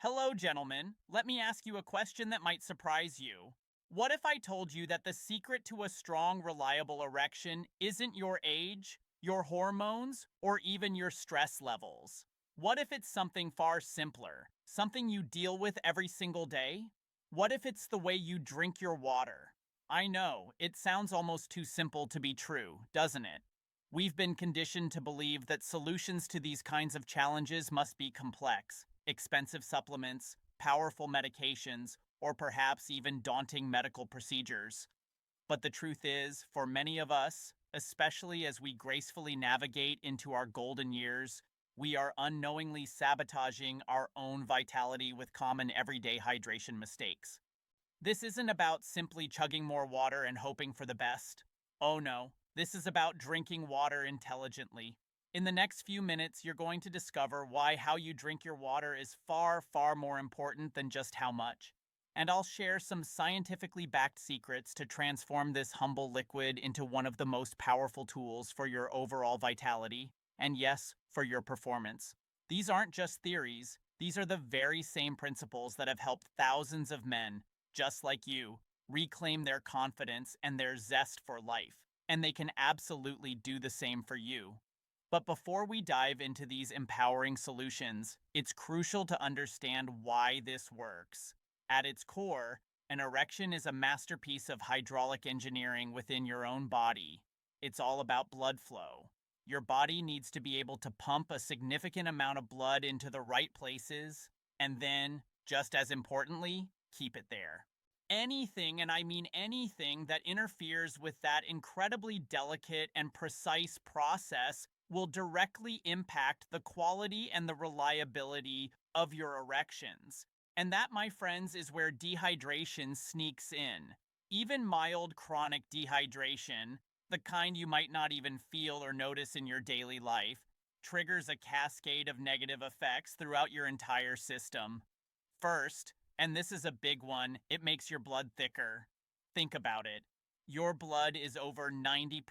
Hello, gentlemen. Let me ask you a question that might surprise you. What if I told you that the secret to a strong, reliable erection isn't your age, your hormones, or even your stress levels? What if it's something far simpler, something you deal with every single day? What if it's the way you drink your water? I know, it sounds almost too simple to be true, doesn't it? We've been conditioned to believe that solutions to these kinds of challenges must be complex, expensive supplements, powerful medications, or perhaps even daunting medical procedures. But the truth is, for many of us, especially as we gracefully navigate into our golden years, we are unknowingly sabotaging our own vitality with common everyday hydration mistakes. This isn't about simply chugging more water and hoping for the best. Oh no, this is about drinking water intelligently. In the next few minutes, you're going to discover why how you drink your water is far, far more important than just how much. And I'll share some scientifically backed secrets to transform this humble liquid into one of the most powerful tools for your overall vitality, and yes, for your performance. These aren't just theories, these are the very same principles that have helped thousands of men just like you, reclaim their confidence and their zest for life, and they can absolutely do the same for you. But before we dive into these empowering solutions, it's crucial to understand why this works. At its core, an erection is a masterpiece of hydraulic engineering within your own body. It's all about blood flow. Your body needs to be able to pump a significant amount of blood into the right places, and then, just as importantly, keep it there. Anything, and I mean anything, that interferes with that incredibly delicate and precise process will directly impact the quality and the reliability of your erections. And that, my friends, is where dehydration sneaks in. Even mild chronic dehydration, the kind you might not even feel or notice in your daily life, triggers a cascade of negative effects throughout your entire system. First, and this is a big one, it makes your blood thicker. Think about it. Your blood is over 90%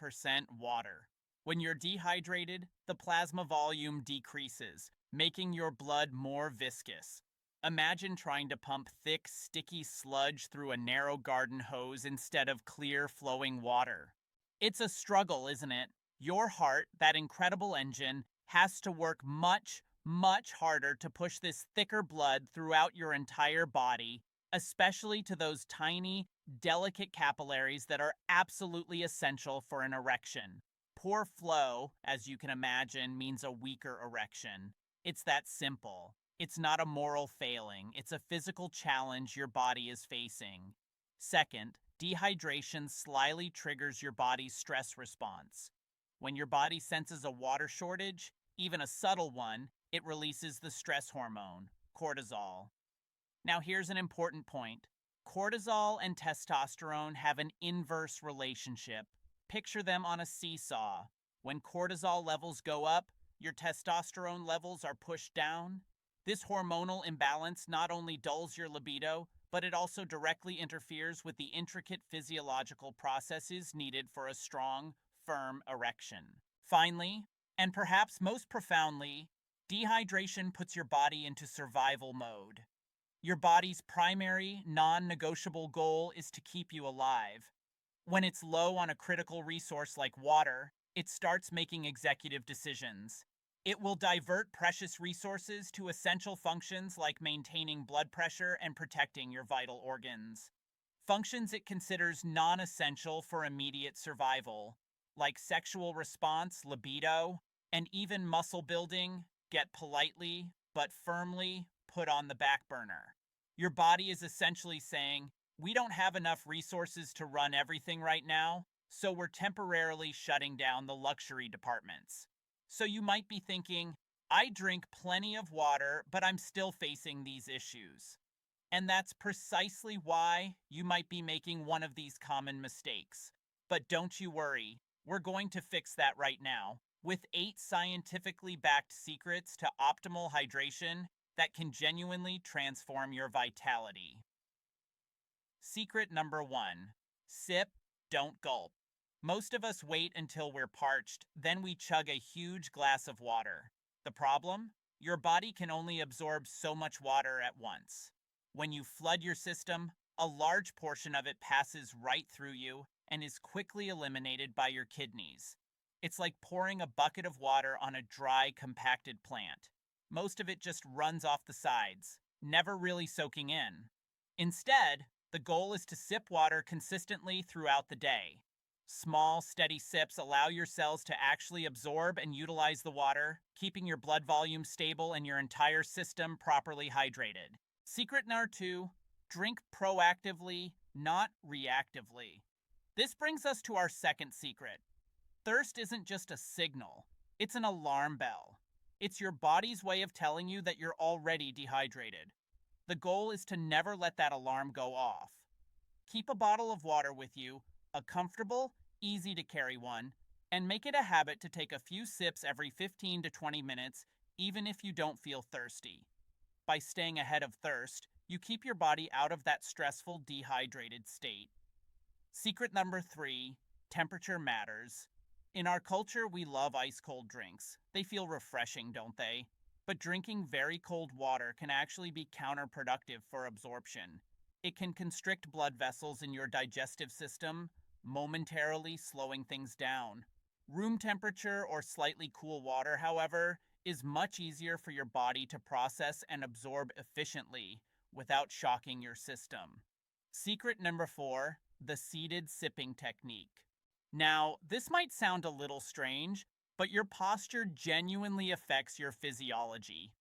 water. When you're dehydrated, the plasma volume decreases, making your blood more viscous. Imagine trying to pump thick, sticky sludge through a narrow garden hose instead of clear, flowing water. It's a struggle, isn't it? Your heart, that incredible engine, has to work much, much harder to push this thicker blood throughout your entire body, especially to those tiny, delicate capillaries that are absolutely essential for an erection. Poor flow, as you can imagine, means a weaker erection. It's that simple. It's not a moral failing, it's a physical challenge your body is facing. Second, dehydration slyly triggers your body's stress response. When your body senses a water shortage, even a subtle one, it releases the stress hormone, cortisol. Now, here's an important point. Cortisol and testosterone have an inverse relationship. Picture them on a seesaw. When cortisol levels go up, your testosterone levels are pushed down. This hormonal imbalance not only dulls your libido, but it also directly interferes with the intricate physiological processes needed for a strong, firm erection. Finally, and perhaps most profoundly, dehydration puts your body into survival mode. Your body's primary, non-negotiable goal is to keep you alive. When it's low on a critical resource like water, it starts making executive decisions. It will divert precious resources to essential functions like maintaining blood pressure and protecting your vital organs. Functions it considers non-essential for immediate survival, like sexual response, libido, and even muscle building, get politely, but firmly, put on the back burner. Your body is essentially saying, we don't have enough resources to run everything right now, so we're temporarily shutting down the luxury departments. So you might be thinking, I drink plenty of water, but I'm still facing these issues. And that's precisely why you might be making one of these common mistakes. But don't you worry, we're going to fix that right now with 8 scientifically backed secrets to optimal hydration that can genuinely transform your vitality. Secret number 1. Sip, don't gulp. Most of us wait until we're parched, then we chug a huge glass of water. The problem? Your body can only absorb so much water at once. When you flood your system, a large portion of it passes right through you and is quickly eliminated by your kidneys. It's like pouring a bucket of water on a dry, compacted plant. Most of it just runs off the sides, never really soaking in. Instead, the goal is to sip water consistently throughout the day. Small, steady sips allow your cells to actually absorb and utilize the water, keeping your blood volume stable and your entire system properly hydrated. Secret number 2, drink proactively, not reactively. This brings us to our second secret. Thirst isn't just a signal, it's an alarm bell. It's your body's way of telling you that you're already dehydrated. The goal is to never let that alarm go off. Keep a bottle of water with you, a comfortable, easy to carry one, and make it a habit to take a few sips every 15 to 20 minutes, even if you don't feel thirsty. By staying ahead of thirst, you keep your body out of that stressful, dehydrated state. Secret number 3, temperature matters. In our culture, we love ice-cold drinks. They feel refreshing, don't they? But drinking very cold water can actually be counterproductive for absorption. It can constrict blood vessels in your digestive system, momentarily slowing things down. Room temperature or slightly cool water, however, is much easier for your body to process and absorb efficiently without shocking your system. Secret number 4, the seated sipping technique. Now, this might sound a little strange, but your posture genuinely affects your physiology.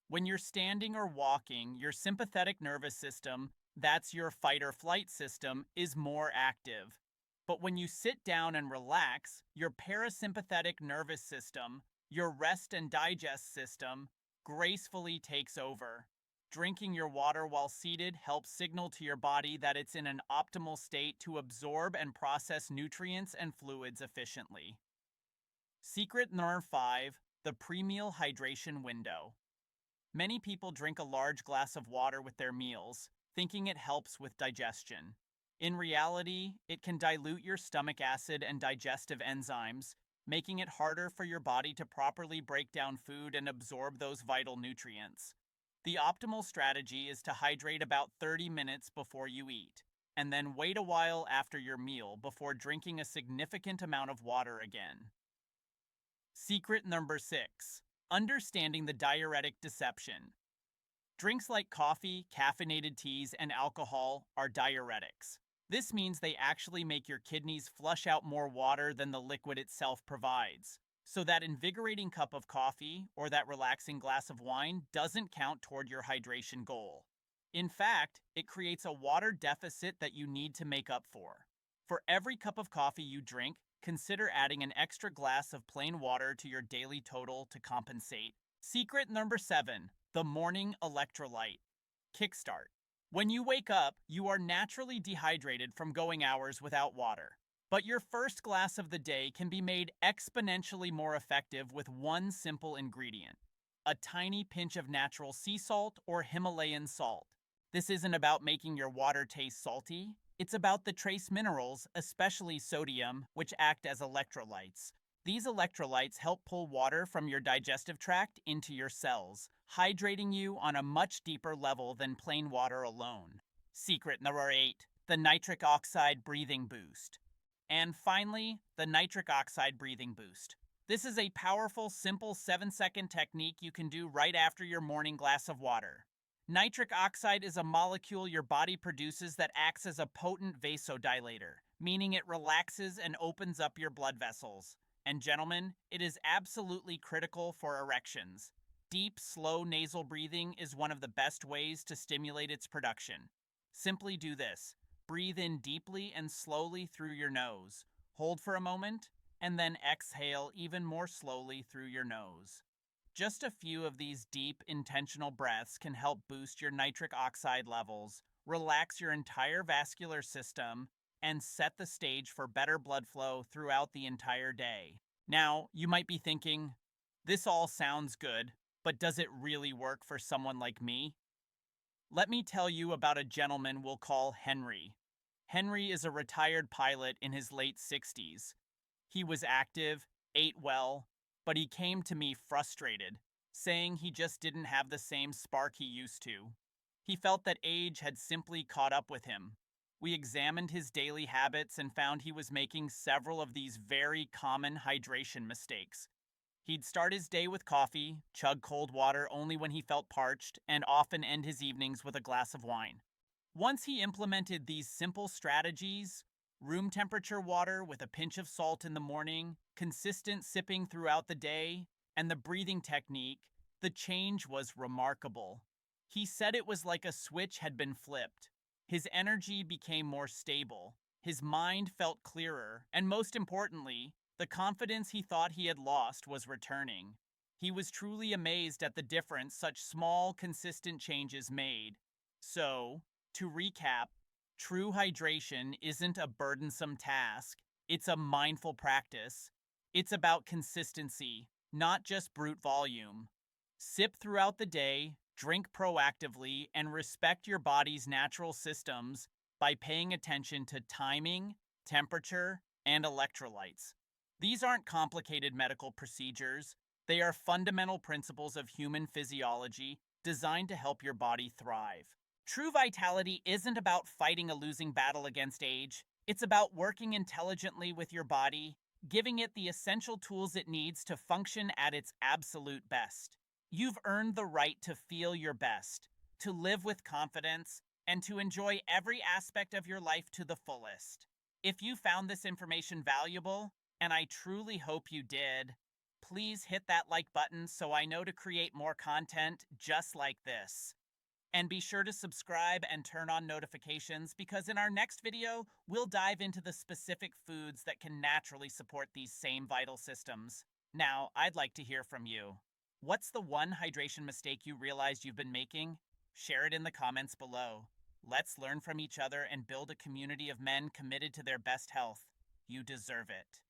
When you're standing or walking, your sympathetic nervous system, that's your fight or flight system, is more active. But when you sit down and relax, your parasympathetic nervous system, your rest and digest system, gracefully takes over. Drinking your water while seated helps signal to your body that it's in an optimal state to absorb and process nutrients and fluids efficiently. Secret number 5, the pre-meal hydration window. Many people drink a large glass of water with their meals, thinking it helps with digestion. In reality, it can dilute your stomach acid and digestive enzymes, making it harder for your body to properly break down food and absorb those vital nutrients. The optimal strategy is to hydrate about 30 minutes before you eat, and then wait a while after your meal before drinking a significant amount of water again. Secret number 6, understanding the diuretic deception. Drinks like coffee, caffeinated teas, and alcohol are diuretics. This means they actually make your kidneys flush out more water than the liquid itself provides. So that invigorating cup of coffee or that relaxing glass of wine doesn't count toward your hydration goal. In fact, it creates a water deficit that you need to make up for. For every cup of coffee you drink, consider adding an extra glass of plain water to your daily total to compensate. Secret number 7, the morning electrolyte. Kickstart. When you wake up, you are naturally dehydrated from going hours without water. But your first glass of the day can be made exponentially more effective with one simple ingredient: a tiny pinch of natural sea salt or Himalayan salt. This isn't about making your water taste salty. It's about the trace minerals, especially sodium, which act as electrolytes. These electrolytes help pull water from your digestive tract into your cells, hydrating you on a much deeper level than plain water alone. Secret number 8, the nitric oxide breathing boost. And finally, the nitric oxide breathing boost. This is a powerful, simple 7-second technique you can do right after your morning glass of water. Nitric oxide is a molecule your body produces that acts as a potent vasodilator, meaning it relaxes and opens up your blood vessels. And gentlemen, it is absolutely critical for erections. Deep, slow nasal breathing is one of the best ways to stimulate its production. Simply do this. Breathe in deeply and slowly through your nose. Hold for a moment, and then exhale even more slowly through your nose. Just a few of these deep, intentional breaths can help boost your nitric oxide levels, relax your entire vascular system, and set the stage for better blood flow throughout the entire day. Now, you might be thinking, this all sounds good, but does it really work for someone like me? Let me tell you about a gentleman we'll call Henry. Henry is a retired pilot in his late 60s. He was active, ate well, but he came to me frustrated. saying he just didn't have the same spark he used to. He felt that age had simply caught up with him. We examined his daily habits and found he was making several of these very common hydration mistakes. He'd start his day with coffee, chug cold water only when he felt parched, and often end his evenings with a glass of wine. Once he implemented these simple strategies, room temperature water with a pinch of salt in the morning, consistent sipping throughout the day, and the breathing technique, the change was remarkable. He said it was like a switch had been flipped. His energy became more stable, his mind felt clearer, and most importantly, the confidence he thought he had lost was returning. He was truly amazed at the difference such small, consistent changes made. So, to recap, true hydration isn't a burdensome task, it's a mindful practice. It's about consistency, not just brute volume. Sip throughout the day, drink proactively, and respect your body's natural systems by paying attention to timing, temperature, and electrolytes. These aren't complicated medical procedures, they are fundamental principles of human physiology designed to help your body thrive. True vitality isn't about fighting a losing battle against age. It's about working intelligently with your body, giving it the essential tools it needs to function at its absolute best. You've earned the right to feel your best, to live with confidence, and to enjoy every aspect of your life to the fullest. If you found this information valuable, and I truly hope you did, please hit that like button so I know to create more content just like this. And be sure to subscribe and turn on notifications because in our next video, we'll dive into the specific foods that can naturally support these same vital systems. Now, I'd like to hear from you. What's the one hydration mistake you realized you've been making? Share it in the comments below. Let's learn from each other and build a community of men committed to their best health. You deserve it.